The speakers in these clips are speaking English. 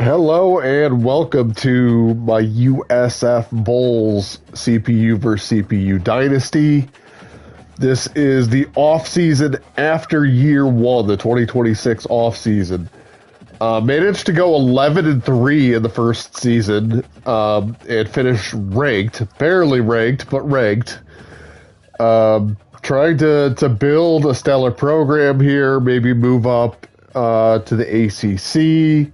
Hello and welcome to my USF Bowls CPU versus CPU Dynasty. This is the off-season after year one, the 2026 off-season. Managed to go 11-3 in the first season and finish ranked, barely ranked, but ranked. Trying to build a stellar program here, maybe move up to the ACC.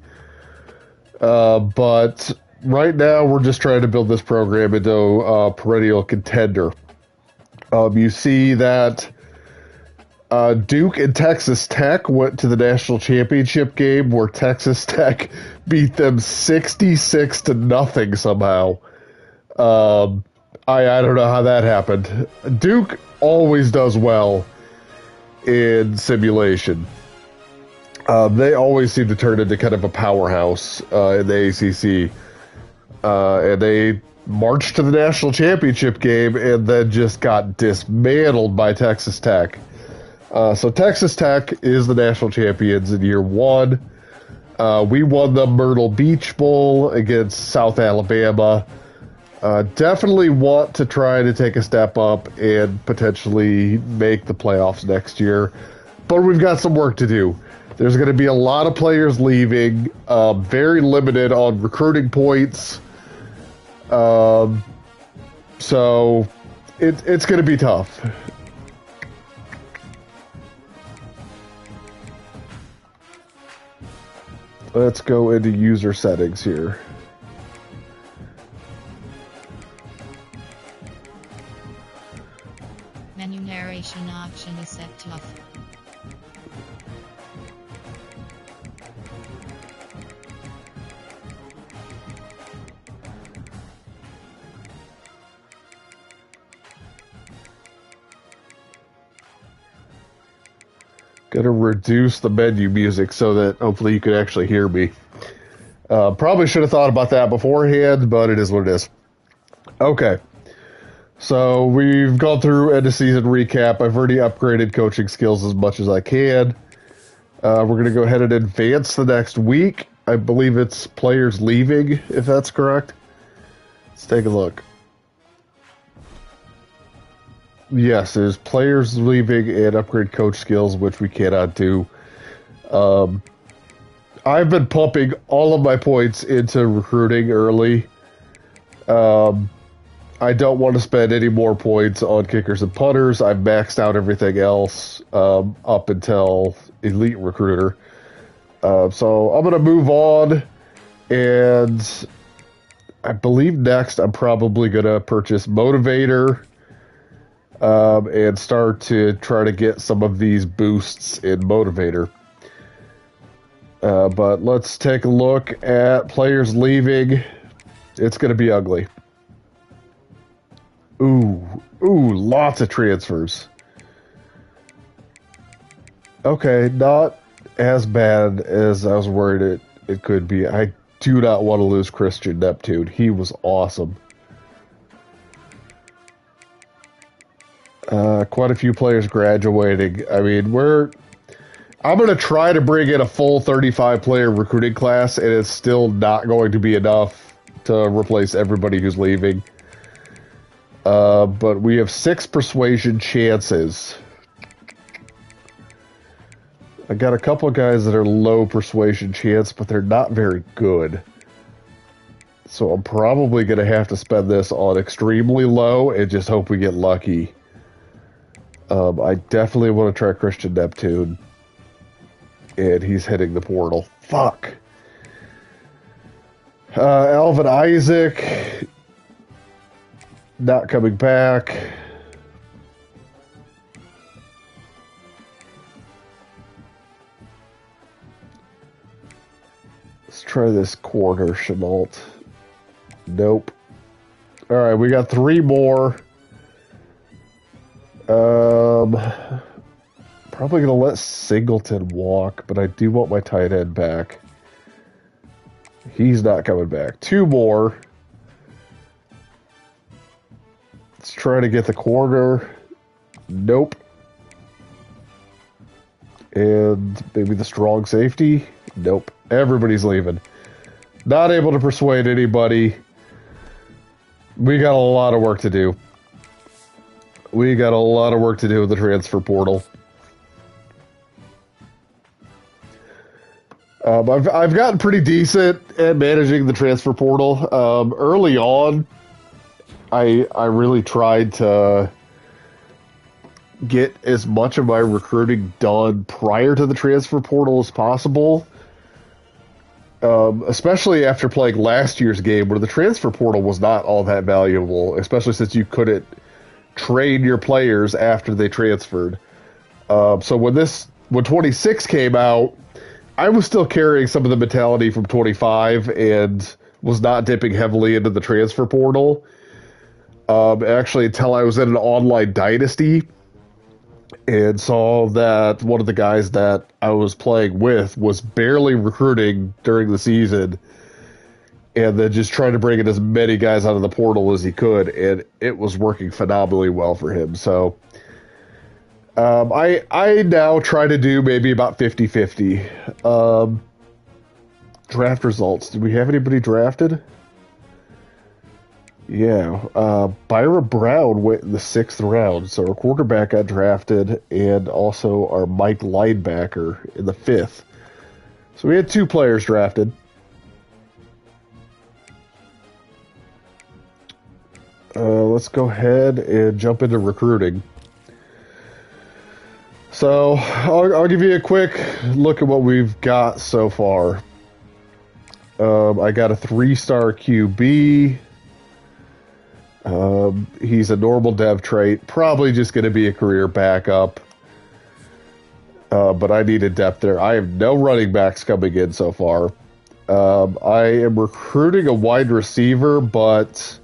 But right now, we're just trying to build this program into a perennial contender. You see that Duke and Texas Tech went to the national championship game where Texas Tech beat them 66-0 somehow. I don't know how that happened. Duke always does well in simulation. They always seem to turn into kind of a powerhouse in the ACC. And they marched to the national championship game and then just got dismantled by Texas Tech. So Texas Tech is the national champions in year one. We won the Myrtle Beach Bowl against South Alabama. Definitely want to try to take a step up and potentially make the playoffs next year. But we've got some work to do. There's going to be a lot of players leaving, very limited on recruiting points. So it's going to be tough. Let's go into user settings here. Menu narration option is set to off. Gonna reduce the menu music so that hopefully you can actually hear me. Probably should have thought about that beforehand, but it is what it is. Okay. So we've gone through end of season recap. I've already upgraded coaching skills as much as I can. We're going to go ahead and advance the next week. I believe it's players leaving, if that's correct. Let's take a look. Yes, there's players leaving and upgrade coach skills, which we cannot do. I've been pumping all of my points into recruiting early. I don't want to spend any more points on kickers and punters. I've maxed out everything else up until elite recruiter. So I'm going to move on, and I believe next I'm probably going to purchase Motivator. And start to try to get some of these boosts in Motivator. But let's take a look at players leaving. It's going to be ugly. Ooh, lots of transfers. Okay, not as bad as I was worried it could be. I do not want to lose Christian Neptune. He was awesome. Quite a few players graduating. I mean, I'm going to try to bring in a full 35-player recruiting class, and it's still not going to be enough to replace everybody who's leaving. But we have 6 persuasion chances. I got a couple of guys that are low persuasion chance, but they're not very good. So I'm probably going to have to spend this on extremely low and just hope we get lucky. I definitely want to try Christian Neptune. And he's hitting the portal. Fuck. Alvin Isaac. Not coming back. Let's try this corner, Chenault. Nope. Alright, we got 3 more. Probably going to let Singleton walk, but I do want my tight end back. He's not coming back. 2 more. Let's try to get the corner. Nope. And maybe the strong safety? Nope. Everybody's leaving. Not able to persuade anybody. We got a lot of work to do. We got a lot of work to do with the transfer portal. I've gotten pretty decent at managing the transfer portal. Early on, I really tried to get as much of my recruiting done prior to the transfer portal as possible. Especially after playing last year's game where the transfer portal was not all that valuable, especially since you couldn't trade your players after they transferred. So when 26 came out, I was still carrying some of the mentality from 25 and was not dipping heavily into the transfer portal. Actually, until I was in an online dynasty and saw that one of the guys that I was playing with was barely recruiting during the season and then just trying to bring in as many guys out of the portal as he could, and it was working phenomenally well for him. So I now try to do maybe about 50-50. Draft results. Did we have anybody drafted? Yeah. Byra Brown went in the 6th round, so our quarterback got drafted, and also our Mike linebacker in the 5th. So we had 2 players drafted. Let's go ahead and jump into recruiting. So I'll give you a quick look at what we've got so far. I got a 3-star QB. He's a normal dev trait, probably just going to be a career backup. But I needed depth there. I have no running backs coming in so far. I am recruiting a wide receiver, but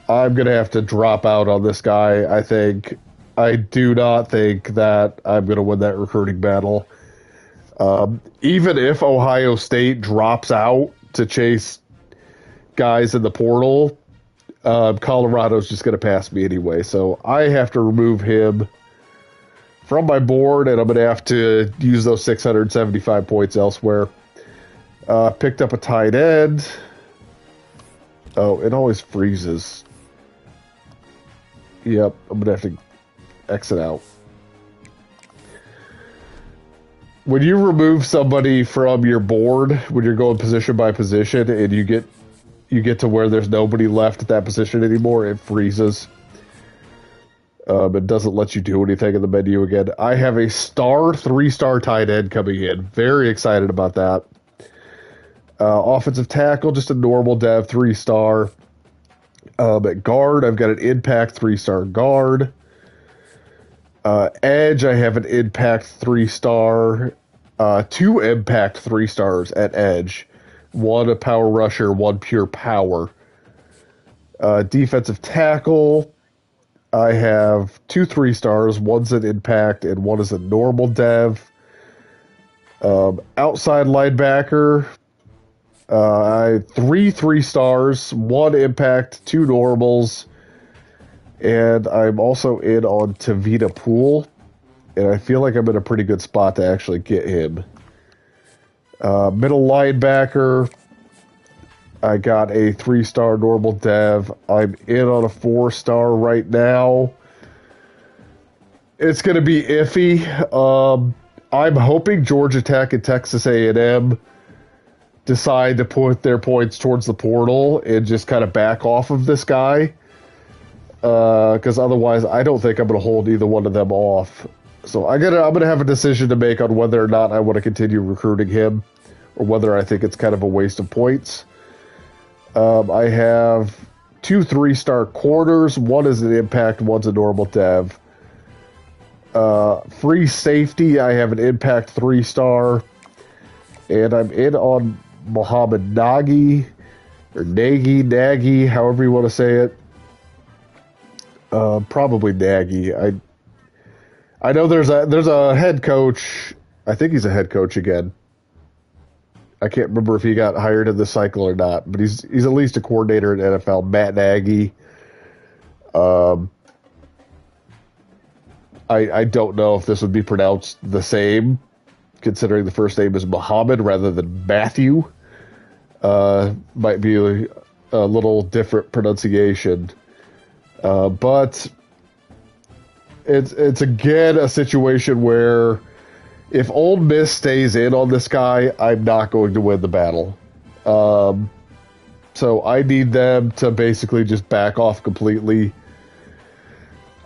I'm going to have to drop out on this guy, I think. I do not think that I'm going to win that recruiting battle. Even if Ohio State drops out to chase guys in the portal, Colorado's just going to pass me anyway. So I have to remove him from my board, and I'm going to have to use those 675 points elsewhere. Picked up a tight end. Oh, it always freezes. Yep, I'm going to have to exit out. When you remove somebody from your board, when you're going position by position, and you get to where there's nobody left at that position anymore, it freezes. It doesn't let you do anything in the menu again. I have a 3-star tight end coming in. Very excited about that. Offensive tackle, just a normal dev 3-star. At guard, I've got an impact 3-star guard. Edge, I have an impact 3-star. 2 impact 3-stars at edge. 1 a power rusher, 1 pure power. Defensive tackle, I have 2 3-stars. 1's an impact and 1 is a normal dev. Outside linebacker, I have 3 3-stars, 1 impact, 2 normals. And I'm also in on Tavita Poole, and I feel like I'm in a pretty good spot to actually get him. Middle linebacker, I got a 3-star normal dev. I'm in on a 4-star right now. It's going to be iffy. I'm hoping Georgia Tech and Texas A&M decide to put their points towards the portal and just kind of back off of this guy. Because otherwise, I don't think I'm going to hold either one of them off. So I'm gonna have a decision to make on whether or not I want to continue recruiting him, or whether I think it's kind of a waste of points. I have 2 3-star corners. 1 is an impact, 1's a normal dev. Free safety, I have an impact 3-star, and I'm in on Muhammad Nagy, or Nagy, however you want to say it. Probably Nagy. I know there's a head coach. I think he's a head coach again. I can't remember if he got hired in this cycle or not, but he's at least a coordinator in NFL. Matt Nagy. I don't know if this would be pronounced the same, considering the first name is Muhammad rather than Matthew. Might be a little different pronunciation. But it's again a situation where if Ole Miss stays in on this guy, I'm not going to win the battle. So I need them to basically just back off completely.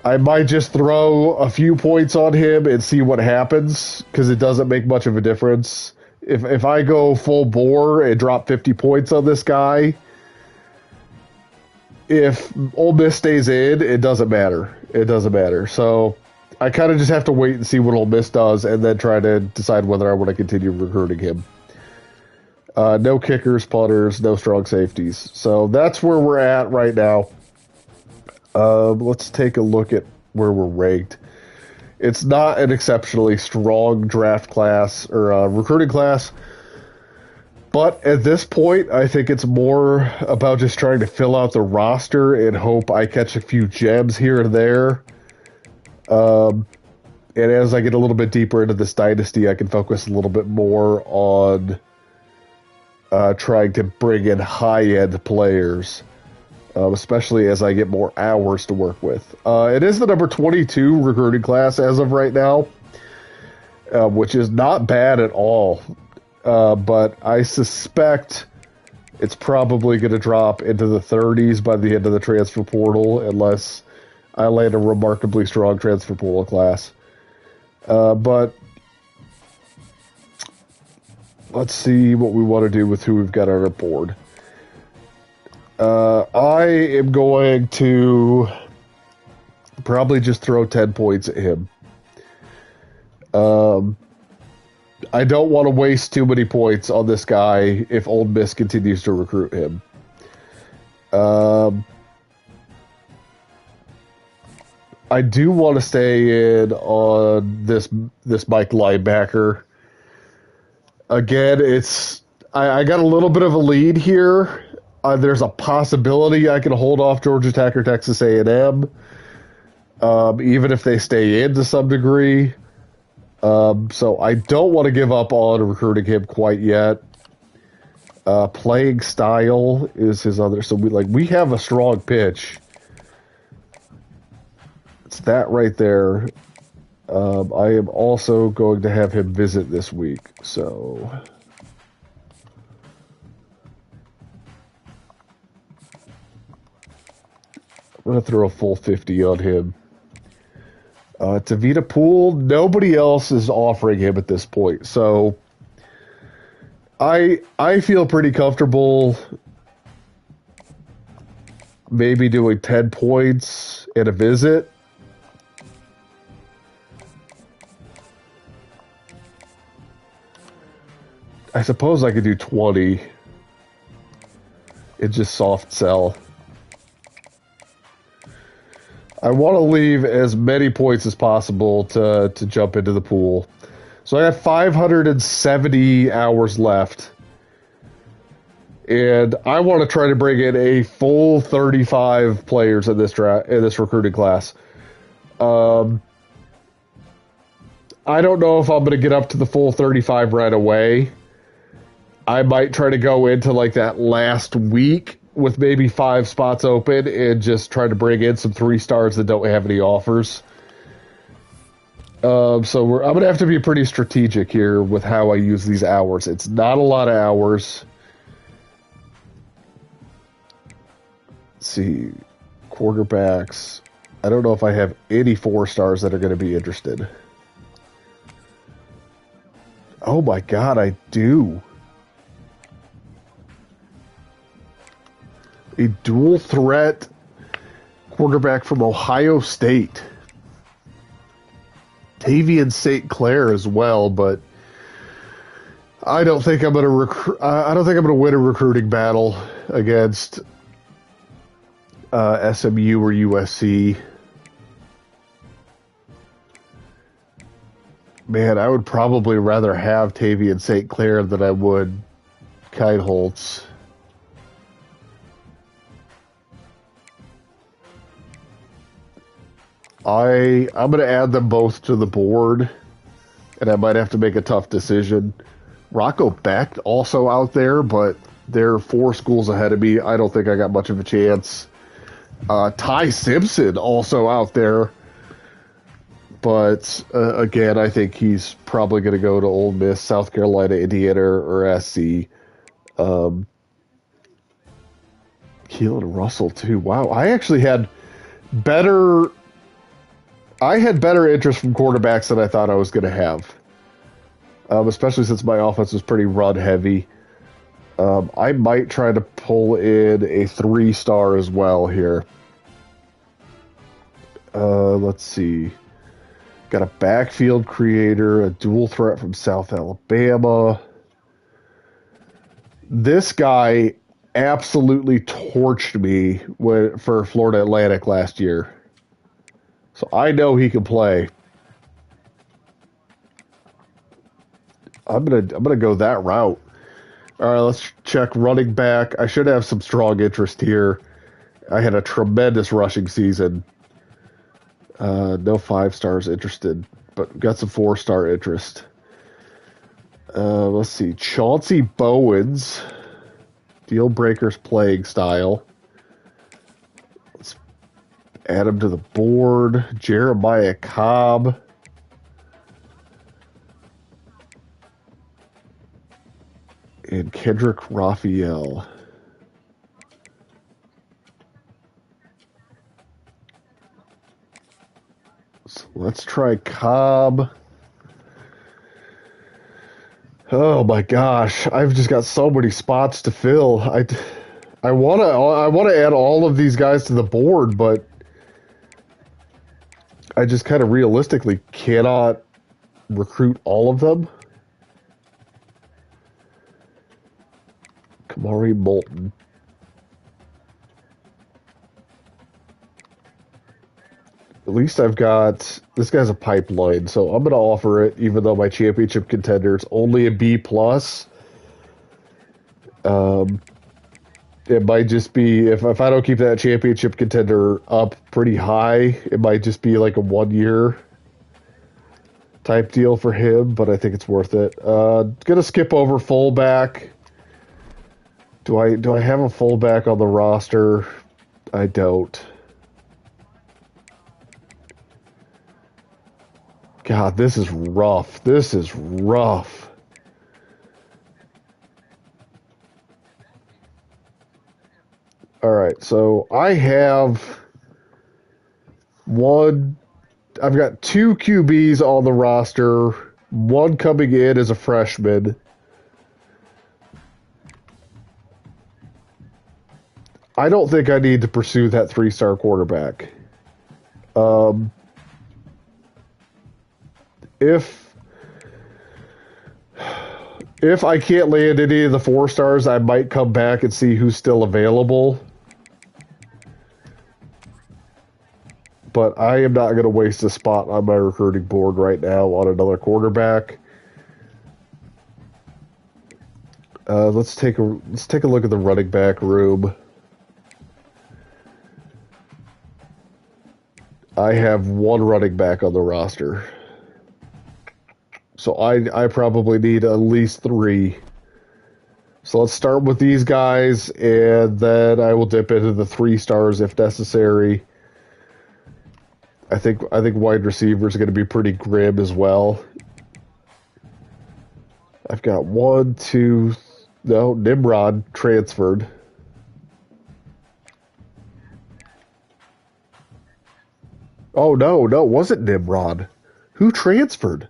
I might just throw a few points on him and see what happens, because it doesn't make much of a difference. If I go full bore and drop 50 points on this guy, if Ole Miss stays in, it doesn't matter. It doesn't matter. So I kind of just have to wait and see what Ole Miss does, and then try to decide whether I want to continue recruiting him. No kickers, punters, no strong safeties. So that's where we're at right now. Let's take a look at where we're ranked. It's not an exceptionally strong draft class or recruiting class, but at this point, I think it's more about just trying to fill out the roster and hope I catch a few gems here and there. And as I get a little bit deeper into this dynasty, I can focus a little bit more on trying to bring in high-end players, especially as I get more hours to work with. It is the number 22 recruiting class as of right now, which is not bad at all. But I suspect it's probably going to drop into the 30s by the end of the transfer portal, unless I land a remarkably strong transfer portal class. But let's see what we want to do with who we've got on our board. I am going to probably just throw 10 points at him. I don't want to waste too many points on this guy if Ole Miss continues to recruit him. I do want to stay in on this Mike linebacker. Again, I got a little bit of a lead here. There's a possibility I can hold off Georgia Tech or Texas A&M, even if they stay in to some degree. So I don't want to give up on recruiting him quite yet. Playing style is his other. So we have a strong pitch. It's that right there. I am also going to have him visit this week. So I'm going to throw a full 50 on him. Tavita Pool, nobody else is offering him at this point. So I feel pretty comfortable maybe doing 10 points and a visit. I suppose I could do 20. It's just soft sell. I want to leave as many points as possible to jump into the pool. So I have 570 hours left. And I want to try to bring in a full 35 players in this recruiting class. I don't know if I'm going to get up to the full 35 right away. I might try to go into that last week with maybe 5 spots open and just try to bring in some 3-stars that don't have any offers. So I'm going to have to be pretty strategic here with how I use these hours. It's not a lot of hours. Let's see. Quarterbacks. I don't know if I have any 4-stars that are going to be interested. Oh my God, I do. A dual threat quarterback from Ohio State. Tavian St. Clair as well, but I don't think I'm going to I don't think I'm going to win a recruiting battle against SMU or USC. Man, I would probably rather have Tavian St. Clair than I would Keitholtz. I'm going to add them both to the board, and I might have to make a tough decision. Rocco Becht also out there, but They're 4 schools ahead of me. I don't think I got much of a chance. Ty Simpson also out there. But, again, I think he's probably going to go to Ole Miss, South Carolina, Indiana, or SC. Keelan Russell, too. Wow, I actually had better interest from quarterbacks than I thought I was going to have. Especially since my offense was pretty run-heavy. I might try to pull in a 3-star as well here. Let's see. Got a backfield creator, a dual threat from South Alabama. This guy absolutely torched me for Florida Atlantic last year. So I know he can play. I'm gonna go that route. All right, let's check running back. I should have some strong interest here. I had a tremendous rushing season. No 5-stars interested, but got some 4-star interest. Let's see. Chauncey Bowens. Deal Breakers playing style. Let's add him to the board. Jeremiah Cobb. And Kendrick Raphael. So let's try Cobb. Oh my gosh, I've just got so many spots to fill. I want to add all of these guys to the board, but I just kind of realistically cannot recruit all of them. Kamari Moulton. At least I've got... This guy's a pipeline, so I'm going to offer it, even though my championship contender is only a B+. It might just be... If I don't keep that championship contender up pretty high, it might just be like a 1-year type deal for him, but I think it's worth it. Going to skip over fullback. Do I have a fullback on the roster? I don't. God, this is rough. This is rough. All right, so I have I've got 2 QBs on the roster. 1 coming in as a freshman. I don't think I need to pursue that 3-star quarterback. If I can't land any of the 4-stars, I might come back and see who's still available. But I am not going to waste a spot on my recruiting board right now on another quarterback. Let's take a look at the running back room. I have 1 running back on the roster. So I probably need at least 3. So let's start with these guys, and then I will dip into the 3-stars if necessary. I think wide receivers are going to be pretty grim as well. I've got 1, 2... No, Nimrod transferred. Oh, no, it wasn't Nimrod. Who transferred?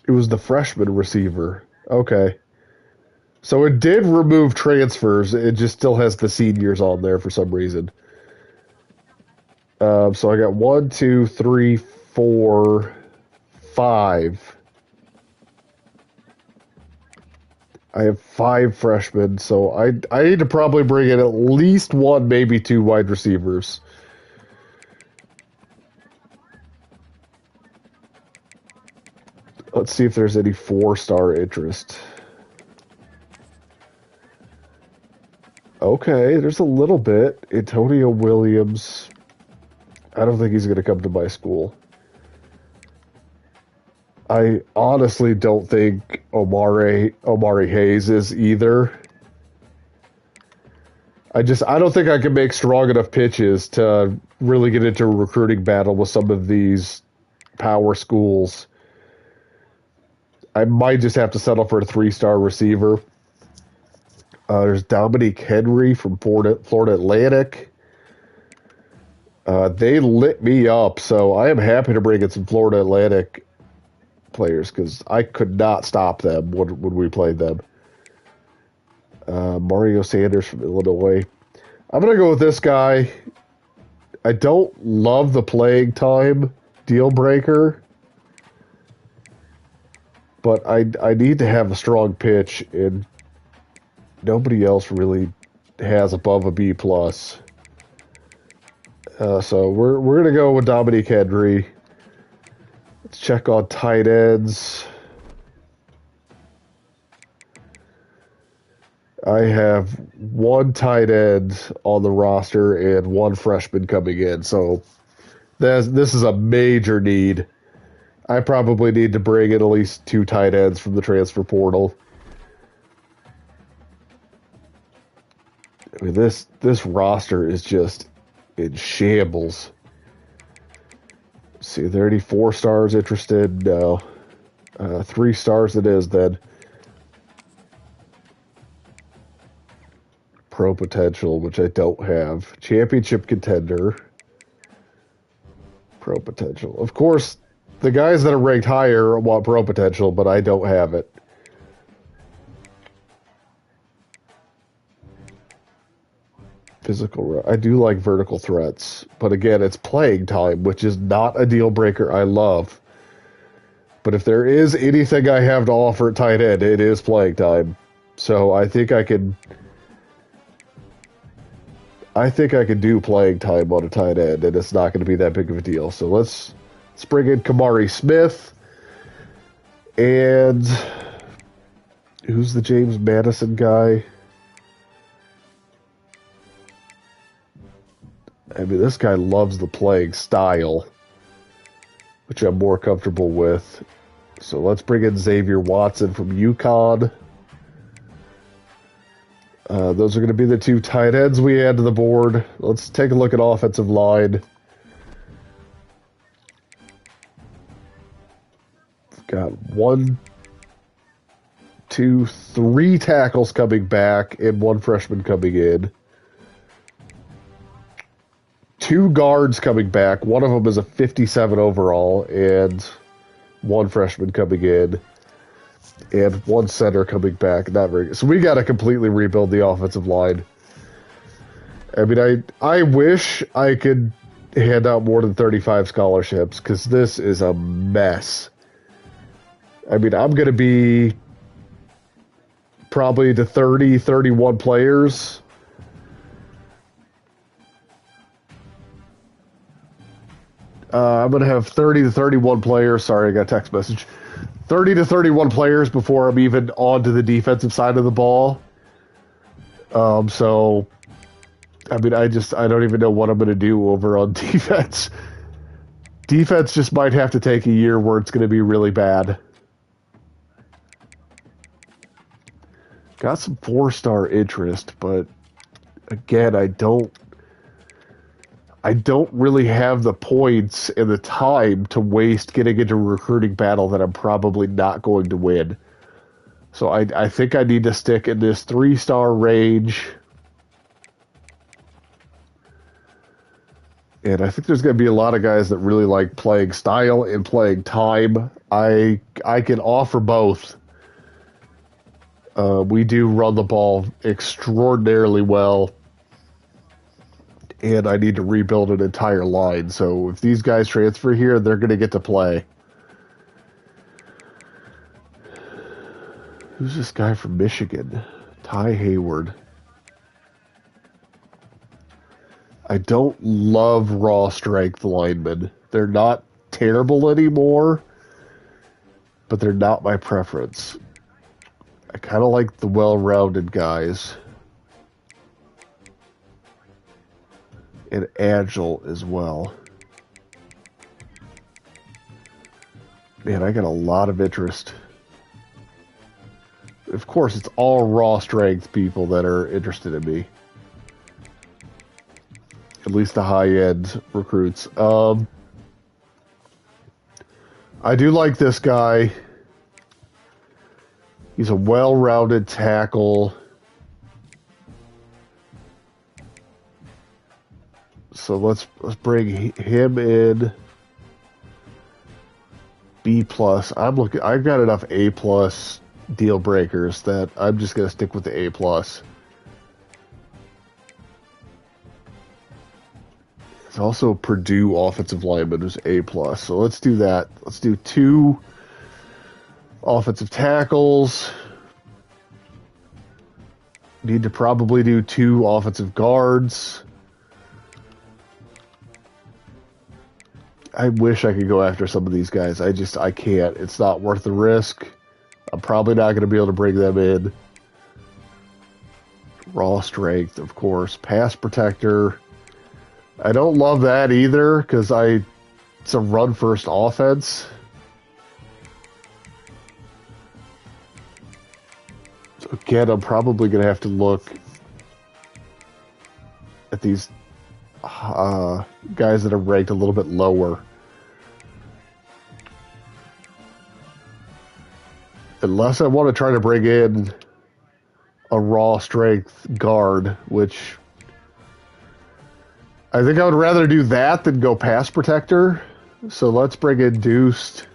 It was the freshman receiver. Okay. So it did remove transfers. It just still has the seniors on there for some reason. So I got 1, 2, 3, 4, 5. I have 5 freshmen, so I need to probably bring in at least 1, maybe 2 wide receivers. Let's see if there's any 4-star interest. Okay, there's a little bit. Antonio Williams. I don't think he's going to come to my school. I honestly don't think Omari Hayes is either. I don't think I can make strong enough pitches to really get into a recruiting battle with some of these power schools. I might just have to settle for a 3-star receiver. There's Dominique Henry from Florida Atlantic. They lit me up, so I am happy to bring in some Florida Atlantic players because I could not stop them when we played them. Mario Sanders from Illinois. I'm going to go with this guy. I don't love the playing time deal breaker, but I need to have a strong pitch, and nobody else really has above a B+. So we're going to go with Dominique Henry. Let's check on tight ends. I have one tight end on the roster and one freshman coming in. So this is a major need. I probably need to bring in at least 2 tight ends from the transfer portal. I mean, this roster is just in shambles. Let's see, are there any 4 stars interested? No. 3 stars it is then. Pro potential, which I don't have. Championship contender. Pro potential. Of course, the guys that are ranked higher want pro potential, but I don't have it. Physical. I do like vertical threats, but again, it's playing time, which is not a deal breaker I love. But if there is anything I have to offer at tight end, it is playing time. So I think I could do playing time on a tight end, and it's not going to be that big of a deal. So let's bring in Kamari Smith. And who's the James Madison guy? I mean, this guy loves the playing style, which I'm more comfortable with. So let's bring in Xavier Watson from UConn. Those are going to be the 2 tight ends we add to the board. Let's take a look at offensive line. We've got 1, 2, 3 tackles coming back and 1 freshman coming in. 2 guards coming back. One of them is a 57 overall, and 1 freshman coming in. And 1 center coming back. Not very good. So we got to completely rebuild the offensive line. I mean, I wish I could hand out more than 35 scholarships, because this is a mess. I mean, I'm going to be probably to 30, 31 players. I'm going to have 30 to 31 players. Sorry, I got a text message. 30 to 31 players before I'm even on to the defensive side of the ball. So, I mean, I don't even know what I'm going to do over on defense. Defense just might have to take a year where it's going to be really bad. Got some 4-star interest, but again, I don't really have the points and the time to waste getting into a recruiting battle that I'm probably not going to win. So I think I need to stick in this 3-star range. And I think there's going to be a lot of guys that really like playing style and playing time. I can offer both. We do run the ball extraordinarily well. And I need to rebuild an entire line. So if these guys transfer here, they're going to get to play. Who's this guy from Michigan? Ty Hayward. I don't love raw strength linemen. They're not terrible anymore, but they're not my preference. I kind of like the well-rounded guys. And agile as well. Man, I got a lot of interest. Of course, it's all raw strength people that are interested in me. At least the high-end recruits. I do like this guy. He's a well-rounded tackle. So let's bring him in. B+. I've got enough A+ deal breakers that I'm just gonna stick with the A+. There's also Purdue offensive lineman who's A+. So let's do that. Let's do 2 offensive tackles. Need to probably do 2 offensive guards. I wish I could go after some of these guys. I can't. It's not worth the risk. I'm probably not going to be able to bring them in. Raw strength, of course. Pass protector. I don't love that either because it's a run-first offense. So again, I'm probably going to have to look at these guys that are ranked a little bit lower. Unless I want to try to bring in a raw strength guard, which I think I would rather do that than go pass protector. So let's bring in Deuced.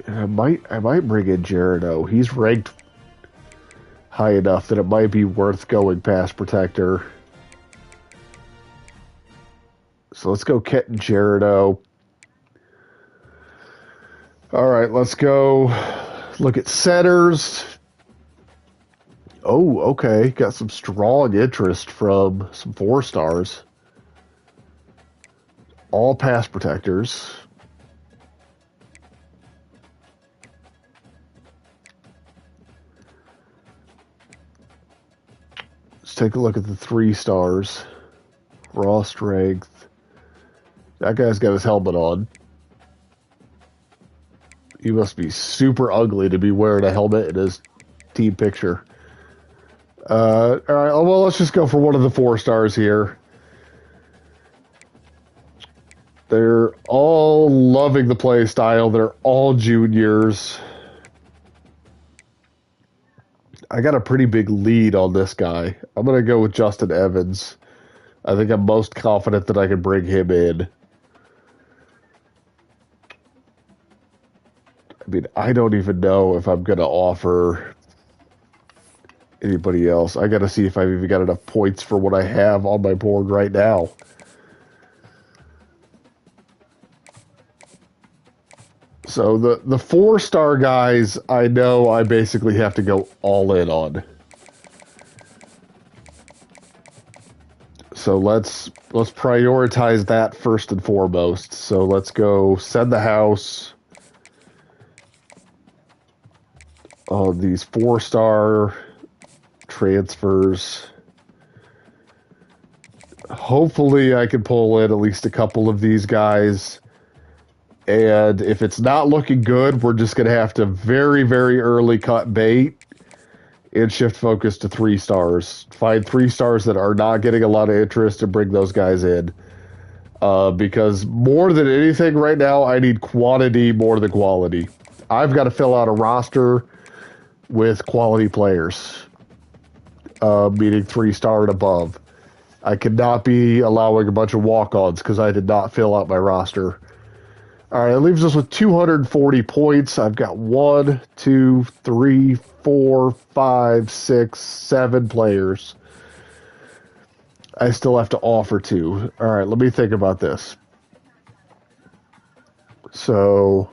And I might bring in Jericho. He's ranked high enough that it might be worth going pass protector. So let's go Kenton Jericho. All right, let's go look at centers. Oh, okay. Got some strong interest from some 4-stars. All pass protectors. Let's take a look at the 3-stars. Raw strength. That guy's got his helmet on. He must be super ugly to be wearing a helmet in his team picture. All right, well, let's just go for one of the 4-stars here. They're all loving the play style. They're all juniors. I got a pretty big lead on this guy. I'm going to go with Justin Evans. I think I'm most confident that I can bring him in. I mean, I don't even know if I'm going to offer anybody else. I got to see if I've even got enough points for what I have on my board right now. So the 4-star guys, I know I basically have to go all in on. So let's prioritize that first and foremost. So let's go send the house on these 4-star transfers. Hopefully I can pull in at least a couple of these guys. And if it's not looking good, we're just going to have to very, very early cut bait and shift focus to 3-stars. Find 3-stars that are not getting a lot of interest and bring those guys in. Because more than anything right now, I need quantity more than quality. I've got to fill out a roster with quality players, meaning 3-star and above. I cannot be allowing a bunch of walk-ons because I did not fill out my roster. All right, it leaves us with 240 points. I've got 1, 2, 3, 4, 5, 6, 7 players. I still have to offer 2. All right, let me think about this. So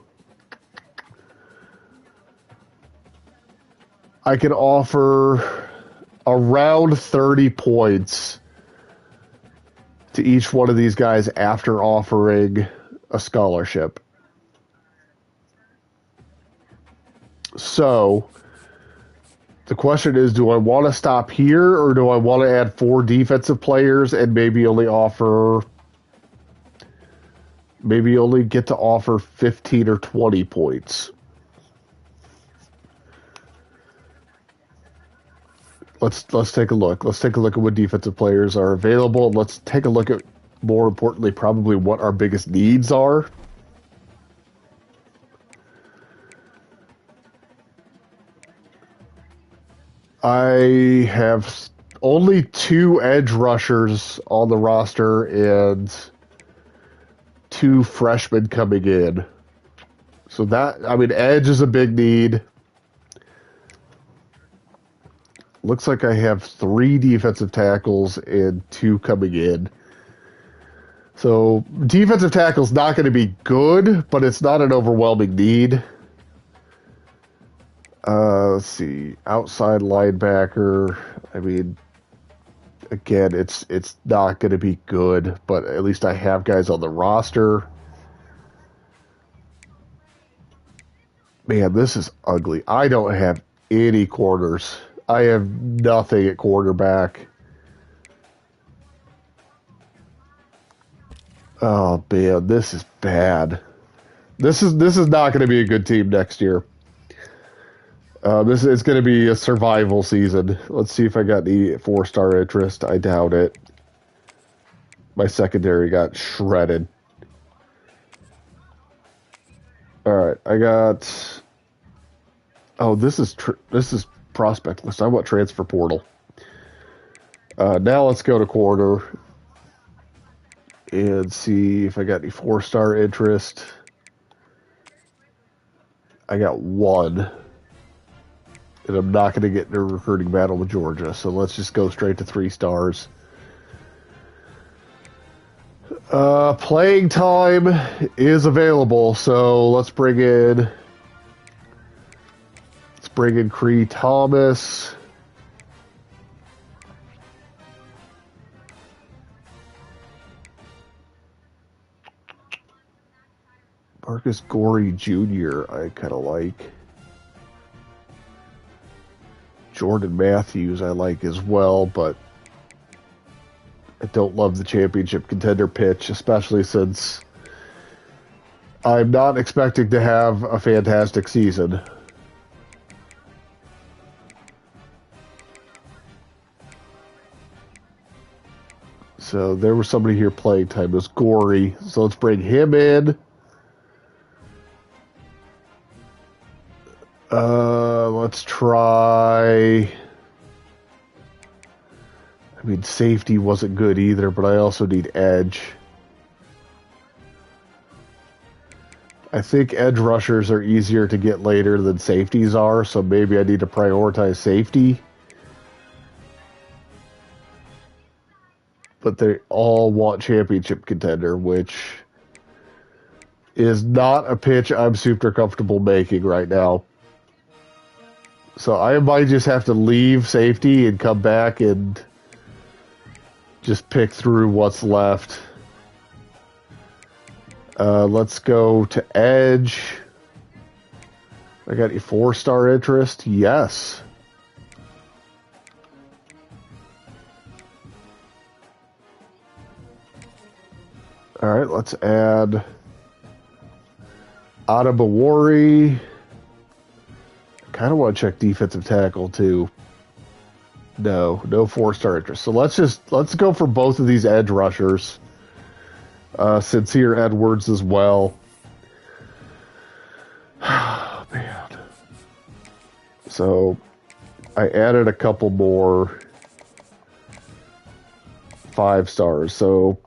I can offer around 30 points to each one of these guys after offering a scholarship. The question is, do I want to stop here or do I want to add 4 defensive players and maybe only get to offer 15 or 20 points? Let's take a look. Let's take a look at what defensive players are available. Let's take a look at, more importantly, probably what our biggest needs are. I have only 2 edge rushers on the roster and 2 freshmen coming in. So that, I mean, edge is a big need. Looks like I have 3 defensive tackles and 2 coming in. So defensive tackle's not going to be good, but it's not an overwhelming need. Let's see, outside linebacker. I mean, again, it's not going to be good, but at least I have guys on the roster. Man, this is ugly. I don't have any corners. I have nothing at quarterback. Oh man, this is bad. This is not going to be a good team next year. This is going to be a survival season. Let's see if I got any 4-star interest. I doubt it. My secondary got shredded. All right, I got. Oh, this is prospect list. I want transfer portal. Now let's go to quarter and see if I got any 4-star interest. I got 1. And I'm not going to get in a recruiting battle with Georgia, so let's just go straight to 3 stars. Playing time is available, so let's bring in Cree Thomas. Marcus Gorey Jr. I kind of like. Jordan Matthews I like as well, but I don't love the championship contender pitch, especially since I'm not expecting to have a fantastic season. So there was somebody here playing time. It was Gorey. So let's bring him in. Let's try. I mean, safety wasn't good either, but I also need edge. I think edge rushers are easier to get later than safeties are, so maybe I need to prioritize safety. But they all want championship contender, which is not a pitch I'm super comfortable making right now. So I might just have to leave safety and come back and just pick through what's left. Let's go to edge. I got a 4-star interest. Yes. All right, let's add Adebawori. Kind of want to check defensive tackle too. No 4-star interest. So let's go for both of these edge rushers. Sincere Edwards as well. Man. So I added a couple more 5 stars. So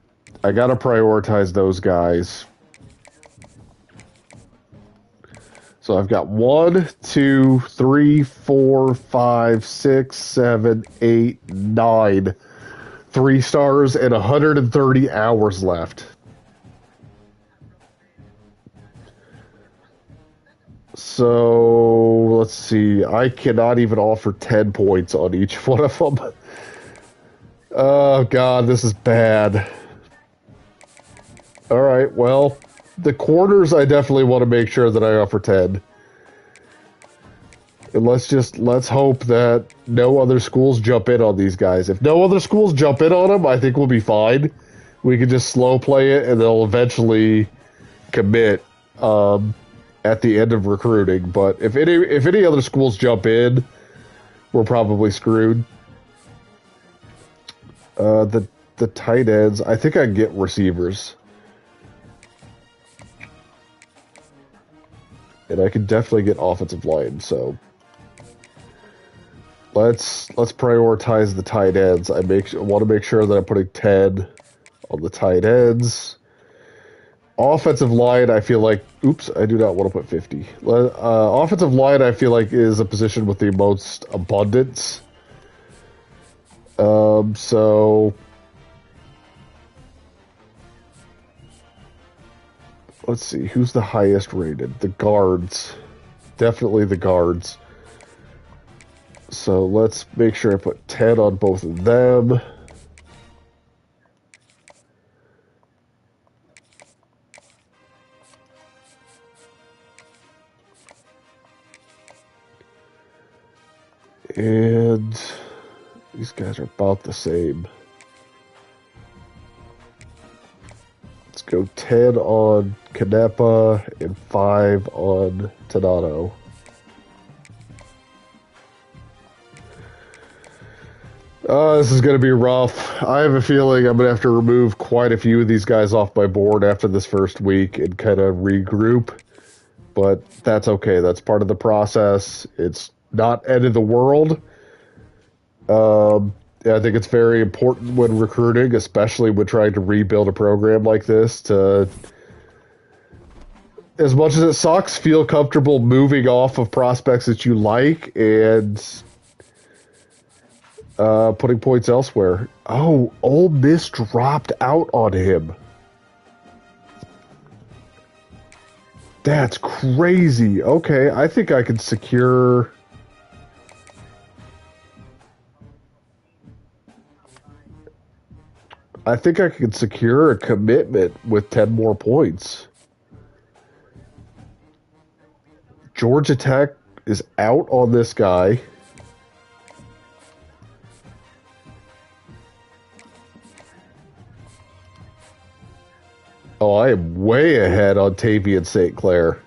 I got to prioritize those guys. So I've got 1, 2, 3, 4, 5, 6, 7, 8, 9 3 stars and 130 hours left. So let's see. I cannot even offer 10 points on each one of them. Oh God, this is bad. All right, well, the corners I definitely want to make sure that I offer 10. And let's hope that no other schools jump in on these guys. If no other schools jump in on them, I think we'll be fine. We can just slow play it, and they'll eventually commit at the end of recruiting. But if any other schools jump in, we're probably screwed. The tight ends, I think I can get receivers. And I can definitely get offensive line, so let's prioritize the tight ends. I want to make sure that I'm putting 10 on the tight ends. Offensive line, I feel like, oops, I do not want to put 50. Offensive line, I feel like, is a position with the most abundance. So let's see, who's the highest rated? The guards. Definitely the guards. So let's make sure I put 10 on both of them. And these guys are about the same. Let's go 10 on Canepa and 5 on Tanato. This is going to be rough. I have a feeling I'm going to have to remove quite a few of these guys off my board after this first week and kind of regroup. But that's okay. That's part of the process. It's not end of the world. I think it's very important when recruiting, especially when trying to rebuild a program like this, to, as much as it sucks, feel comfortable moving off of prospects that you like and putting points elsewhere. Oh, Ole Miss dropped out on him. That's crazy. Okay, I think I can secure... I think I can secure a commitment with 10 more points. Georgia Tech is out on this guy. Oh, I am way ahead on Tavian St. Clair.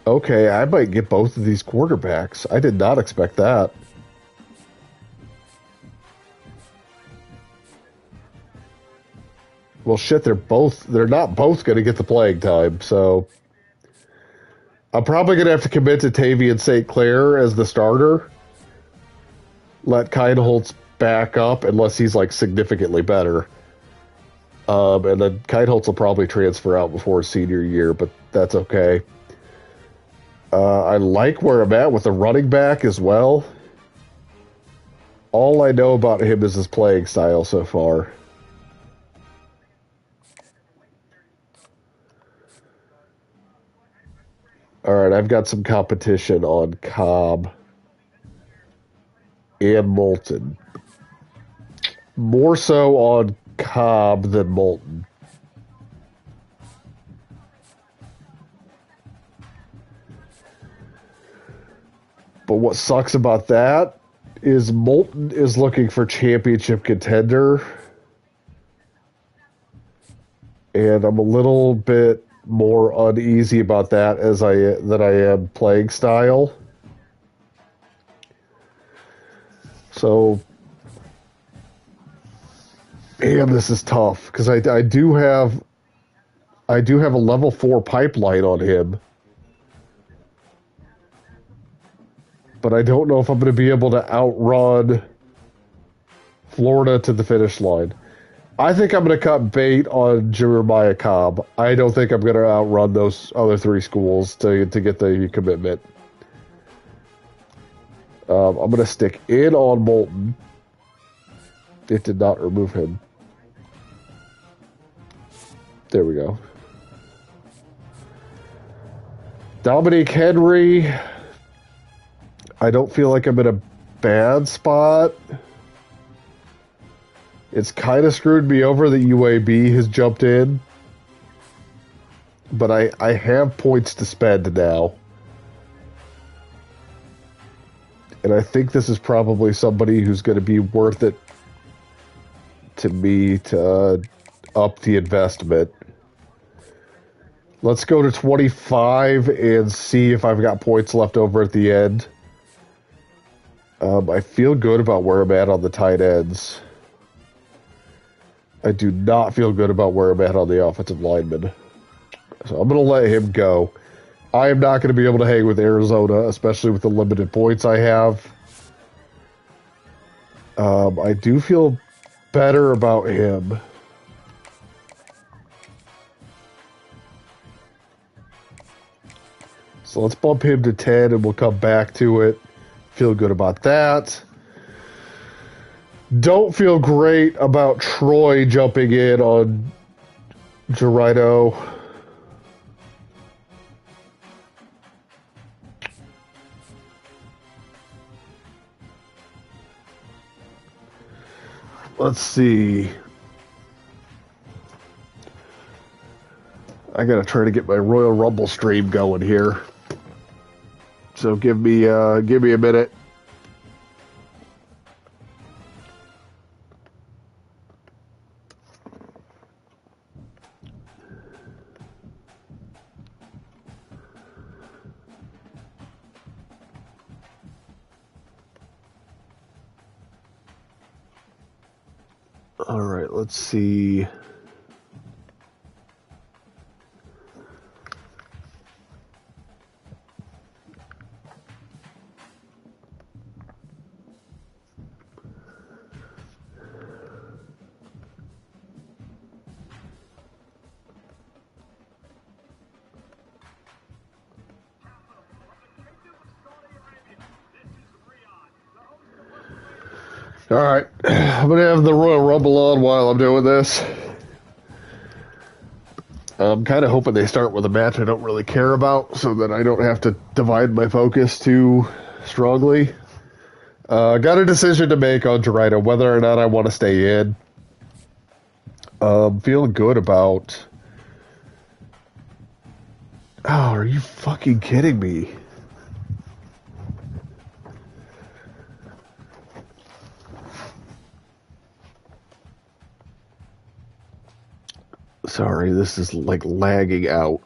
Okay, I might get both of these quarterbacks. I did not expect that. Well, shit, they're not both going to get the playing time, so I'm probably going to have to commit to Tavian St. Clair as the starter. Let Keinholz back up unless he's, like, significantly better. And then Keinholz will probably transfer out before his senior year, but that's okay. I like where I'm at with the running back as well. All I know about him is his playing style so far. All right, I've got some competition on Cobb and Moulton. More so on Cobb than Moulton. But what sucks about that is Moulton is looking for championship contender. And I'm a little bit more uneasy about that than I am playing style. So, man, this is tough because I do have a level 4 pipeline on him, but I don't know if I'm going to be able to outrun Florida to the finish line. I think I'm going to cut bait on Jeremiah Cobb. I don't think I'm going to outrun those other 3 schools to get the commitment. I'm going to stick in on Moulton. It did not remove him. There we go. Dominique Henry. I don't feel like I'm in a bad spot. It's kind of screwed me over that UAB has jumped in. But I have points to spend now. And I think this is probably somebody who's going to be worth it to me to up the investment. Let's go to 25 and see if I've got points left over at the end. I feel good about where I'm at on the tight ends. I do not feel good about where I'm at on the offensive lineman. So I'm going to let him go. I am not going to be able to hang with Arizona, especially with the limited points I have. I do feel better about him. So let's bump him to 10 and we'll come back to it. Feel good about that. Don't feel great about Troy jumping in on Gerardo. Let's see. I gotta try to get my Royal Rumble stream going here. So give me a minute. All right, let's see. All right, I'm going to have the Royal Rumble on while I'm doing this. I'm kind of hoping they start with a match I don't really care about so that I don't have to divide my focus too strongly. Got a decision to make on Gerardo, whether or not I want to stay in. Feeling good about... Oh, are you fucking kidding me? Sorry, this is like lagging out.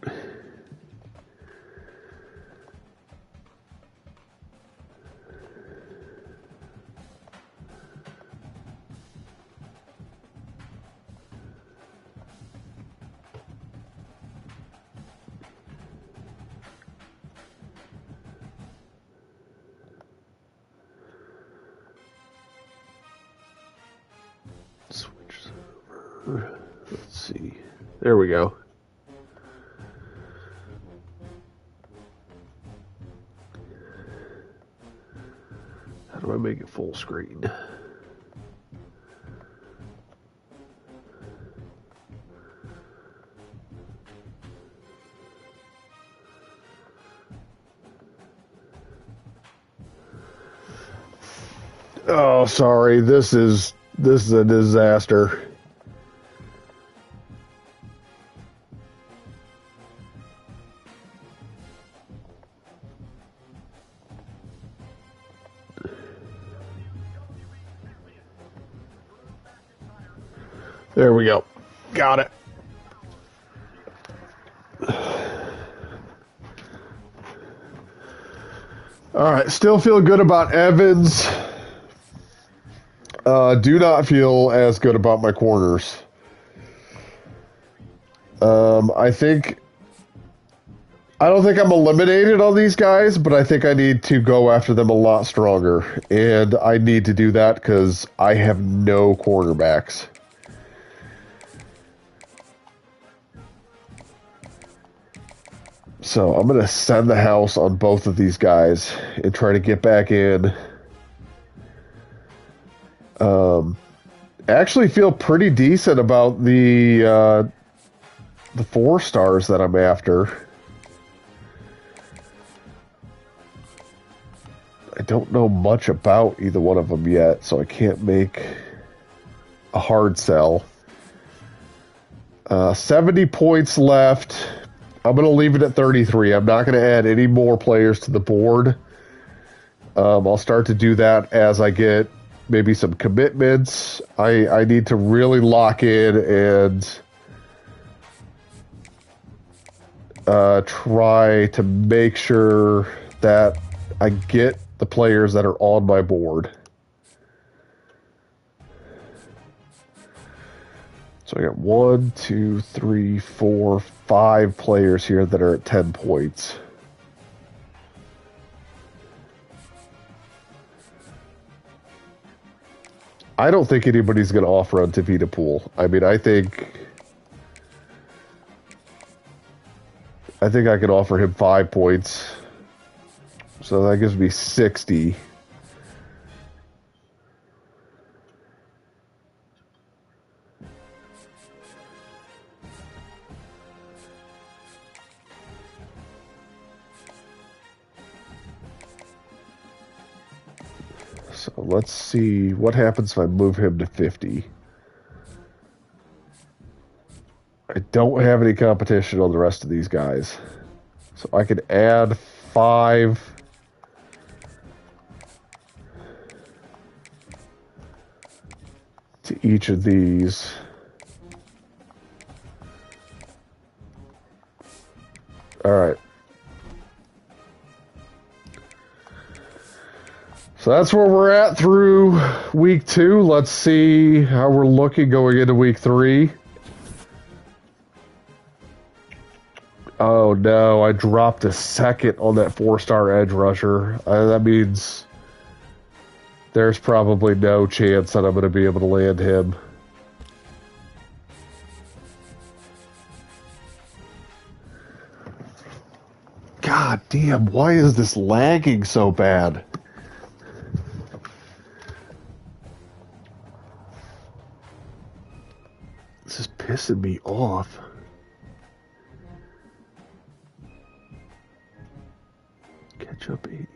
Switch over. Let's see. There we go. How do I make it full screen? Oh, sorry. This is a disaster. There we go. Got it. All right. Still feel good about Evans. Do not feel as good about my corners. I don't think I'm eliminated on these guys, but I think I need to go after them a lot stronger. And I need to do that because I have no cornerbacks. So I'm going to send the house on both of these guys and try to get back in. Actually feel pretty decent about the 4 stars that I'm after. I don't know much about either one of them yet, so I can't make a hard sell. 70 points left. I'm going to leave it at 33. I'm not going to add any more players to the board. I'll start to do that as I get maybe some commitments. I need to really lock in and try to make sure that I get the players that are on my board. So I got 1, 2, 3, 4, 5 players here that are at 10 points. I don't think anybody's going to offer on Tavita Pool. I mean, I think I can offer him 5 points. So that gives me 60. So let's see what happens if I move him to 50. I don't have any competition on the rest of these guys. So I can add 5 to each of these. All right. So that's where we're at through week 2. Let's see how we're looking going into week 3. Oh no, I dropped a second on that 4-star edge rusher. That means there's probably no chance that I'm going to be able to land him. God damn, why is this lagging so bad? This is pissing me off. Catch up 85.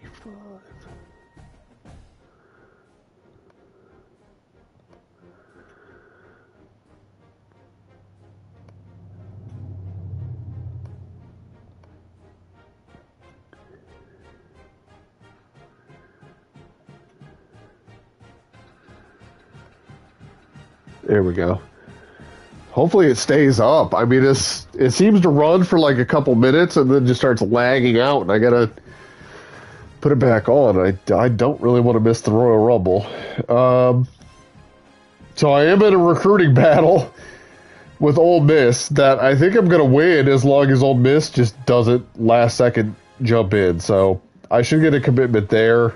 There we go. Hopefully it stays up. I mean, it seems to run for like a couple minutes and then just starts lagging out, and I gotta put it back on. I don't really want to miss the Royal Rumble. So I am in a recruiting battle with Ole Miss that I think I'm gonna win as long as Ole Miss just doesn't last second jump in. So I should get a commitment there.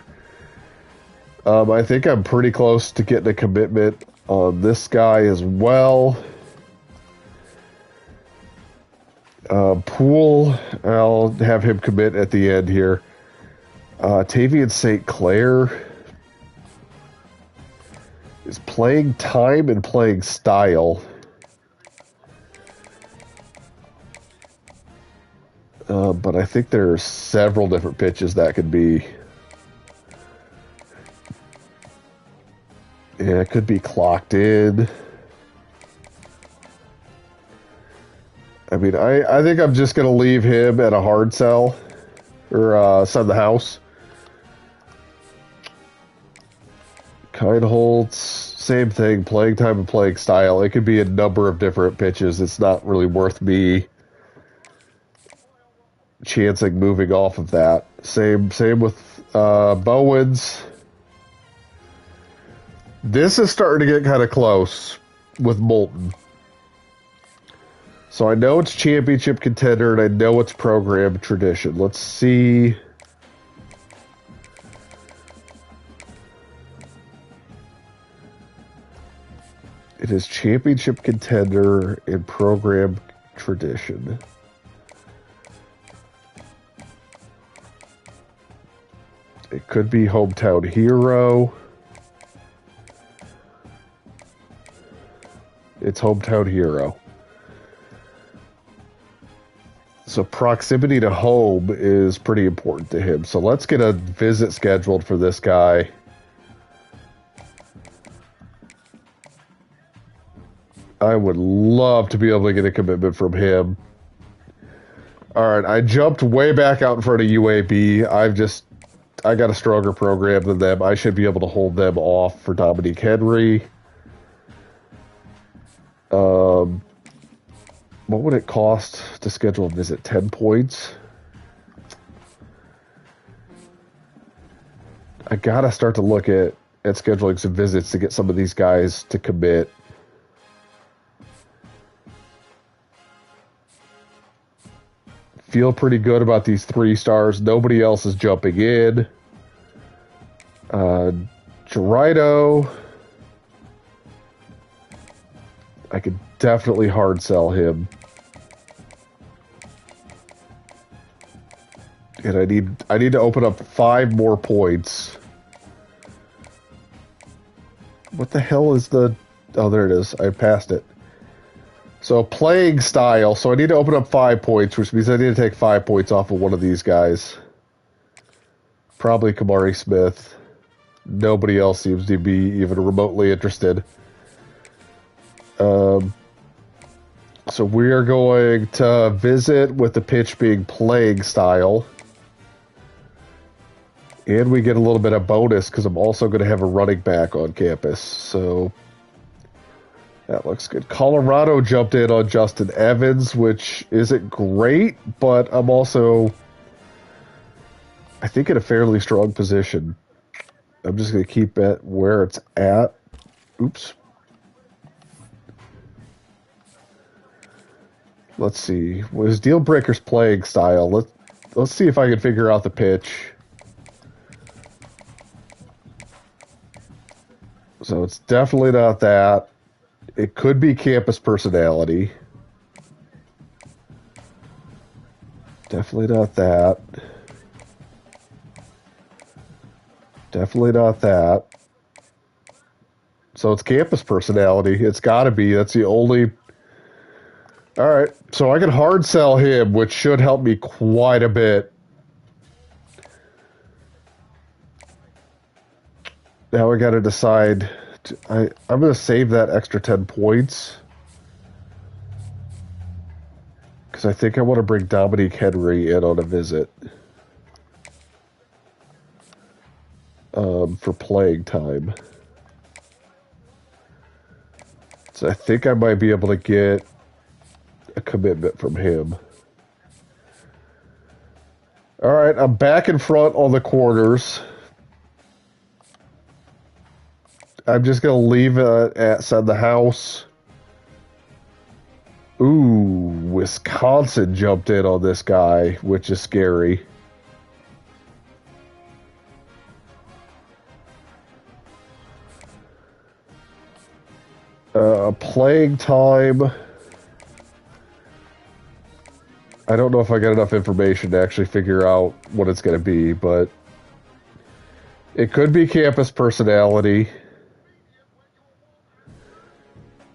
I think I'm pretty close to getting a commitment on this guy as well. Poole, I'll have him commit at the end here. Tavian St. Clair is playing time and playing style. But I think there are several different pitches that could be. Yeah, it could be clocked in. I mean, I think I'm just going to leave him at a hard sell. Or send the house. Kindholtz, same thing. Playing time and playing style. It could be a number of different pitches. It's not really worth me chancing moving off of that. Same with Bowens. This is starting to get kind of close with Moulton. So I know it's championship contender, and I know it's program tradition. Let's see. It is championship contender and program tradition. It could be hometown hero. It's hometown hero. So proximity to home is pretty important to him. So let's get a visit scheduled for this guy. I would love to be able to get a commitment from him. All right, I jumped way back out in front of UAB. I got a stronger program than them. I should be able to hold them off for Dominique Henry. What would it cost to schedule a visit? 10 points? I gotta start to look at scheduling some visits to get some of these guys to commit. Feel pretty good about these 3 stars. Nobody else is jumping in. Gerardo. I could definitely hard sell him. And I need to open up 5 more points. What the hell is the... Oh, there it is. I passed it. So, playing style. So, I need to open up 5 points, which means I need to take 5 points off of one of these guys. Probably Kamari Smith. Nobody else seems to be even remotely interested. So, we are going to visit with the pitch being playing style. And we get a little bit of bonus because I'm also going to have a running back on campus. So that looks good. Colorado jumped in on Justin Evans, which isn't great, but I'm also, I think, in a fairly strong position. I'm just going to keep it where it's at. Oops. Let's see. What is Deal Breaker's playing style? Let's see if I can figure out the pitch. So it's definitely not that. It could be campus personality. Definitely not that. Definitely not that. So it's campus personality. It's got to be. That's the only... All right. So I can hard sell him, which should help me quite a bit. Now I got to decide. I'm going to save that extra 10 points. Because I think I want to bring Dominique Henry in on a visit. For playing time. So I think I might be able to get a commitment from him. All right, I'm back in front on the quarters. I'm just going to leave it at send the house. Ooh, Wisconsin jumped in on this guy, which is scary. Playing time. I don't know if I got enough information to actually figure out what it's going to be, but it could be campus personality.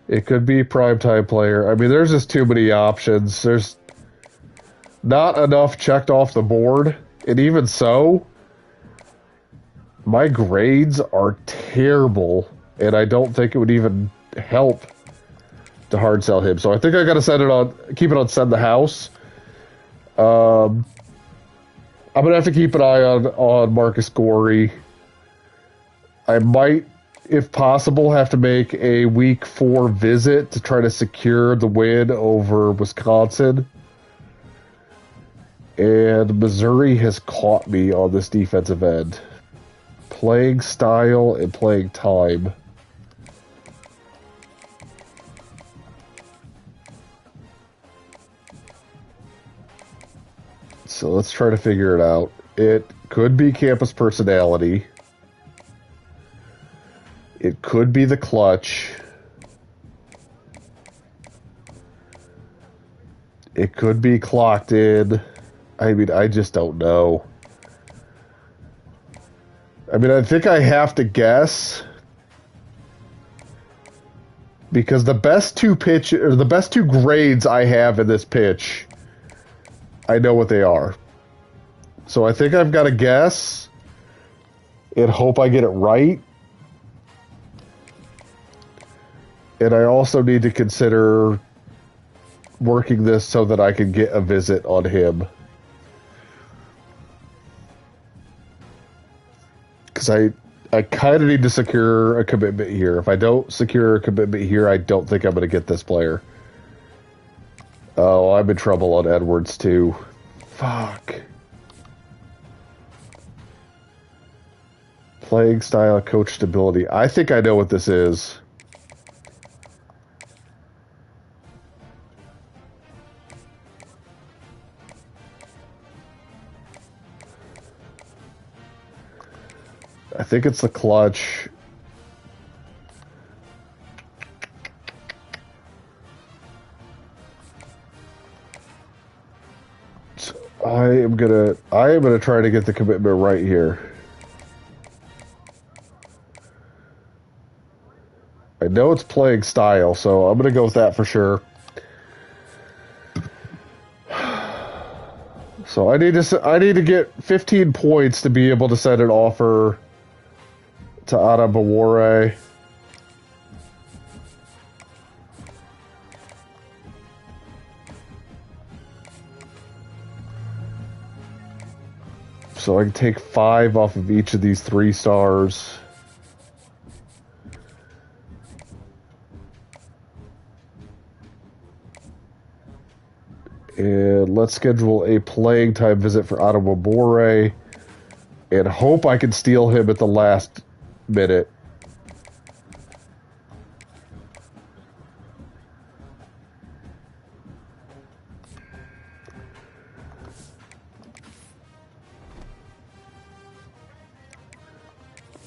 It could be primetime player. I mean, there's just too many options. There's not enough checked off the board. And even so, my grades are terrible. And I don't think it would even help to hard sell him. So I think I got to send it on, keep it on send the house. I'm going to have to keep an eye on Marcus Gorey. I might, if possible, have to make a week 4 visit to try to secure the win over Wisconsin. And Missouri has caught me on this defensive end. Playing style and playing time. So let's try to figure it out. It could be campus personality. It could be the clutch. It could be clocked in. I mean, I just don't know. I mean, I think I have to guess. Because the best two grades I have in this pitch, I know what they are. So I think I've got to guess and hope I get it right. And I also need to consider working this so that I can get a visit on him. Because I kind of need to secure a commitment here. If I don't secure a commitment here, I don't think I'm going to get this player. Oh, I'm in trouble on Edwards, too. Fuck. Playing style, coach stability. I think I know what this is. I think it's the clutch. So I am gonna try to get the commitment right here. I know it's playing style, so I'm gonna go with that for sure. So I need to get 15 points to be able to send an offer to Adabawore. So I can take 5 off of each of these 3 stars. And let's schedule a playing time visit for Adabawore and hope I can steal him at the last minute.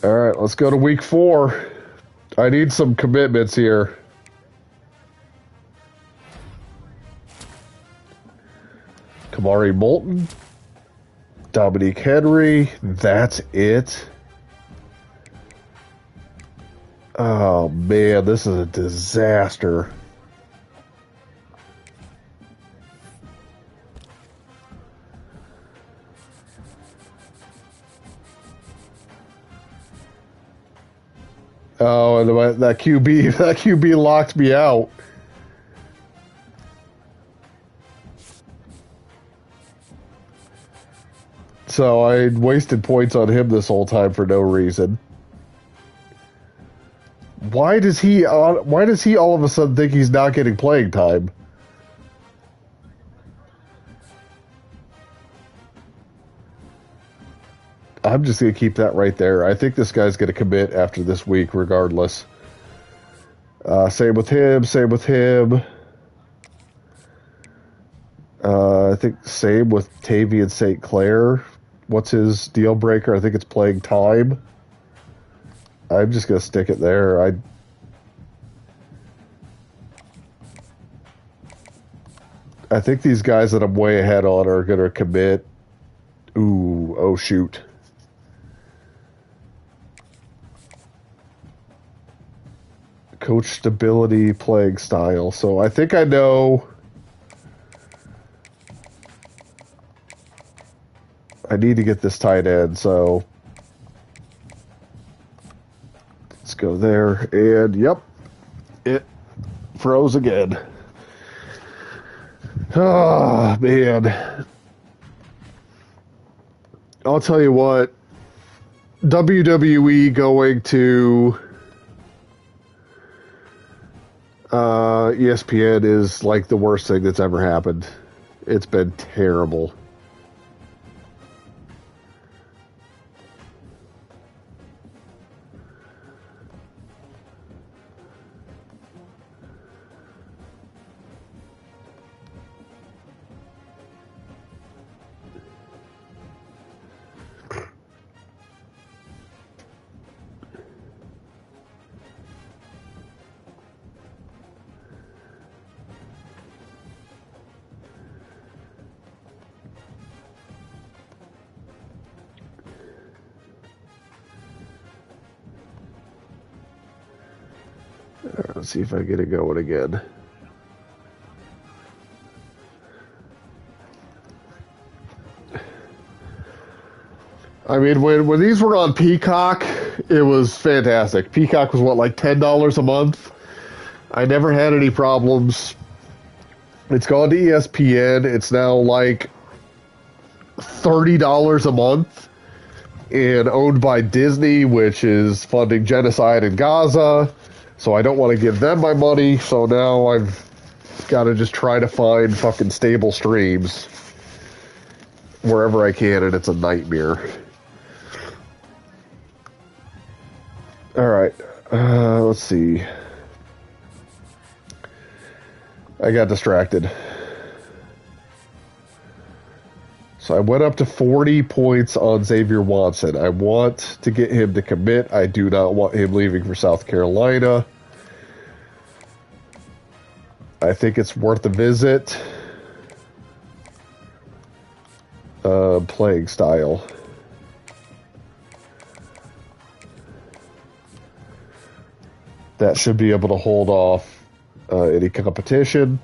All right, let's go to week 4. I need some commitments here. Kamari Moulton, Dominique Henry, that's it. Oh man, this is a disaster. Oh, and that QB locked me out. So I wasted points on him this whole time for no reason. Why does he all of a sudden think he's not getting playing time? I'm just going to keep that right there. I think this guy's going to commit after this week regardless. Same with him. I think same with Tavian St. Clair. What's his deal breaker? I think it's playing time. I'm just going to stick it there. I think these guys that I'm way ahead on are going to commit. Ooh, oh shoot. Coach stability, playing style. So I think I know. I need to get this tight end, so let's go there. And yep, it froze again. Oh, man. I'll tell you what, WWE going to ESPN is like the worst thing that's ever happened. It's been terrible. Let's see if I get it going again. I mean, when these were on Peacock, it was fantastic. Peacock was what, like $10 a month? I never had any problems. It's gone to ESPN. It's now like $30 a month. and owned by Disney, which is funding genocide in Gaza. So I don't want to give them my money. So now I've got to just try to find fucking stable streams wherever I can, and it's a nightmare. All right, let's see. I got distracted. So I went up to 40 points on Xavier Watson. I want to get him to commit. I do not want him leaving for South Carolina. I think it's worth a visit. Playing style. That should be able to hold off any competition.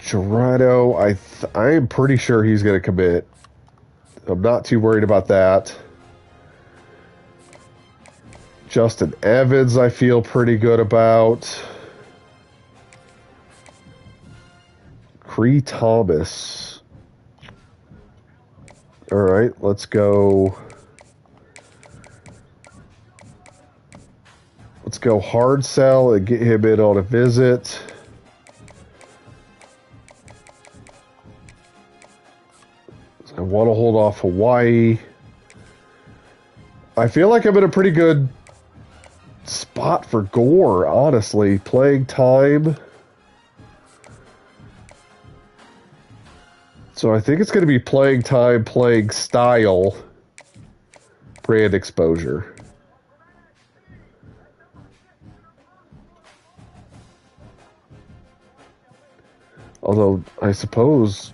Gerardo, I am pretty sure he's going to commit. I'm not too worried about that. Justin Evans, I feel pretty good about. Cree Thomas. All right, let's go. Let's go hard sell and get him in on a visit. I want to hold off Hawaii. I feel like I'm in a pretty good spot for Gore, honestly. Playing time. So I think it's going to be playing time, playing style, brand exposure. Although, I suppose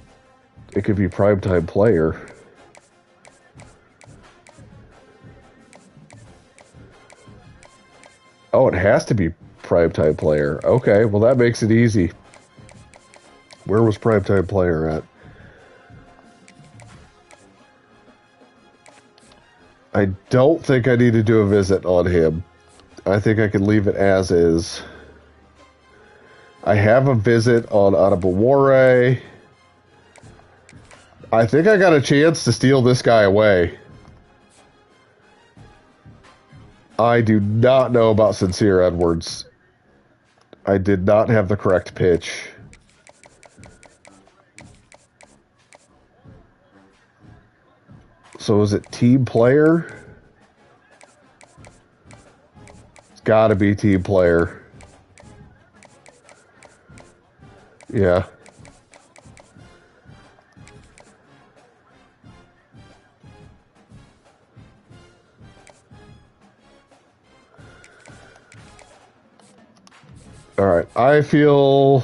it could be primetime player. Oh, it has to be primetime player. Okay, well that makes it easy. Where was primetime player at? I don't think I need to do a visit on him. I think I can leave it as is. I have a visit on Adebawore. I think I got a chance to steal this guy away. I do not know about Sincere Edwards. I did not have the correct pitch. So is it team player? It's got to be team player. Yeah. All right. I feel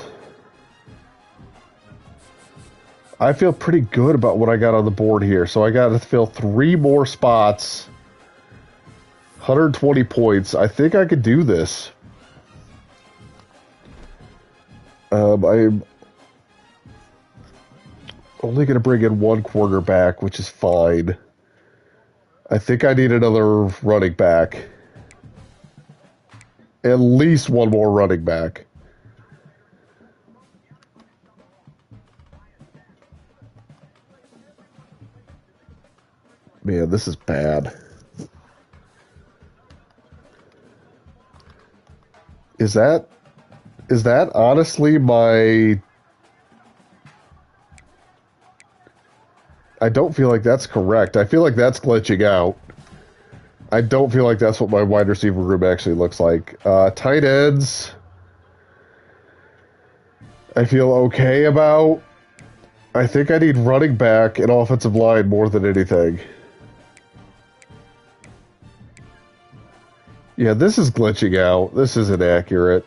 pretty good about what I got on the board here. So I got to fill 3 more spots. 120 points. I think I could do this. I'm only going to bring in 1 quarterback, which is fine. I think I need another running back. At least 1 more running back. Man, this is bad. Is that honestly my... I don't feel like that's correct. I feel like that's glitching out. I don't feel like that's what my wide receiver room actually looks like. Tight ends, I feel okay about. I think I need running back and offensive line more than anything. Yeah, this is glitching out. This isn't accurate.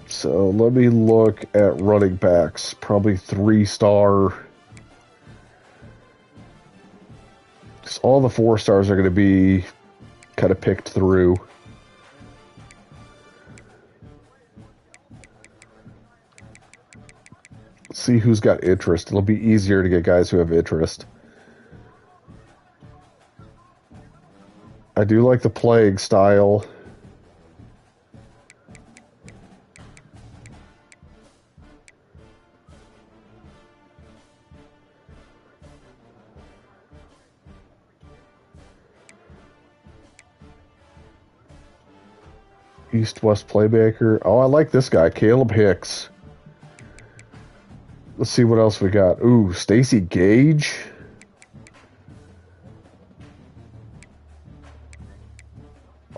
So let me look at running backs. Probably 3-star. Because all the 4-stars are going to be kind of picked through. Let's see who's got interest. It'll be easier to get guys who have interest. I do like the playing style. East-West playmaker. Oh, I like this guy, Caleb Hicks. Let's see what else we got. Ooh, Stacey Gage.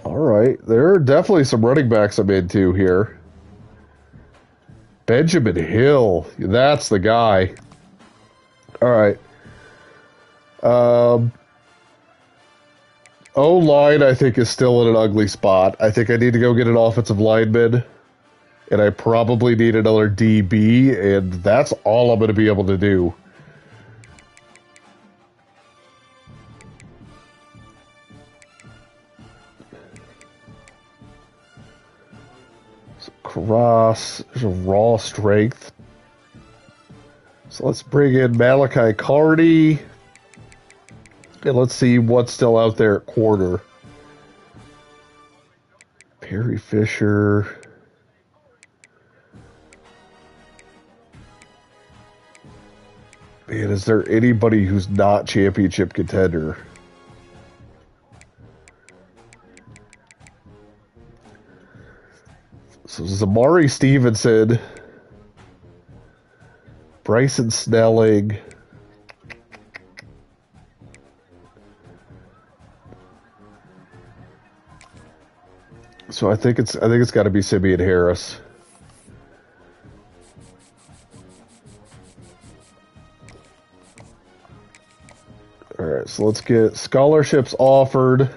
All right, there are definitely some running backs I'm into here. Benjamin Hill, that's the guy. All right. O-line, I think, is still in an ugly spot. I think I need to go get an offensive lineman, and I probably need another DB, and that's all I'm going to be able to do. So Cross, there's a raw strength. So let's bring in Malachi Carney. And let's see what's still out there at quarter. Perry Fisher. Man, is there anybody who's not championship contender? So Zamari Stevenson. Bryson Snelling. So I think it's got to be Simeon Harris. All right, so let's get scholarships offered.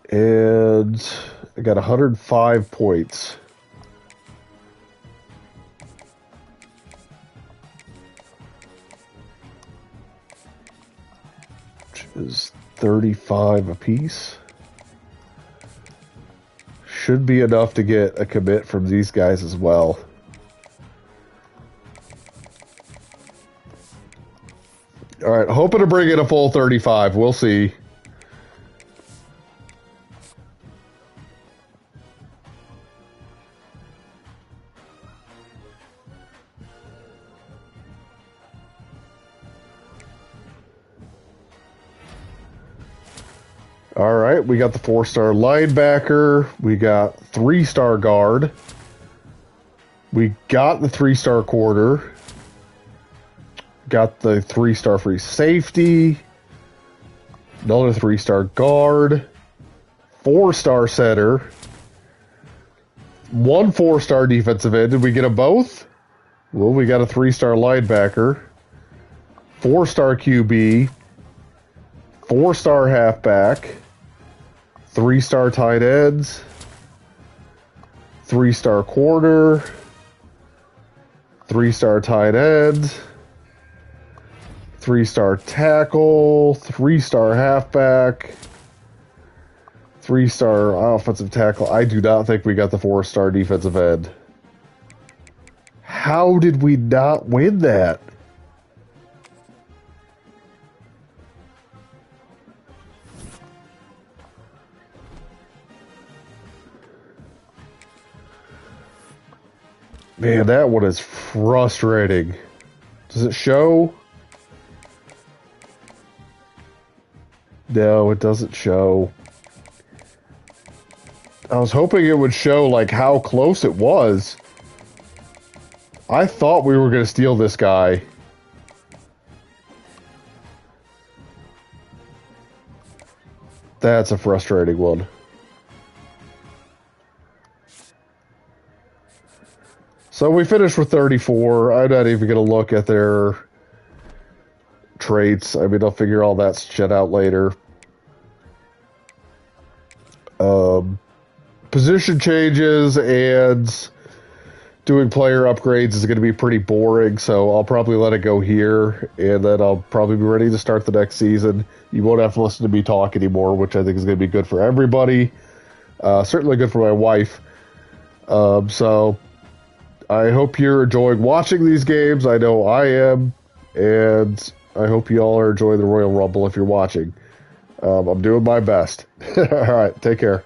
And I got 105 points. Is 35 apiece. Should be enough to get a commit from these guys as well. All right, hoping to bring in a full 35. We'll see. All right, we got the 4-star linebacker. We got 3-star guard. We got the 3-star quarter. Got the 3-star free safety. Another 3-star guard. 4-star center. 1 4-star defensive end. Did we get them both? Well, we got a 3-star linebacker. 4-star QB. 4-star halfback. 3-star tight ends. 3-star quarter. 3-star tight ends. 3-star tackle. 3-star halfback. 3-star offensive tackle. I do not think we got the 4-star defensive end. How did we not win that? Man, that one is frustrating. Does it show? No, it doesn't show. I was hoping it would show, like, how close it was. I thought we were going to steal this guy. That's a frustrating one. So we finished with 34. I'm not even going to look at their traits. I mean, I'll figure all that shit out later. Position changes and doing player upgrades is going to be pretty boring, so I'll probably let it go here, and then I'll probably be ready to start the next season. You won't have to listen to me talk anymore, which I think is going to be good for everybody. Certainly good for my wife. So I hope you're enjoying watching these games. I know I am, and I hope you all are enjoying the Royal Rumble if you're watching. I'm doing my best. All right, take care.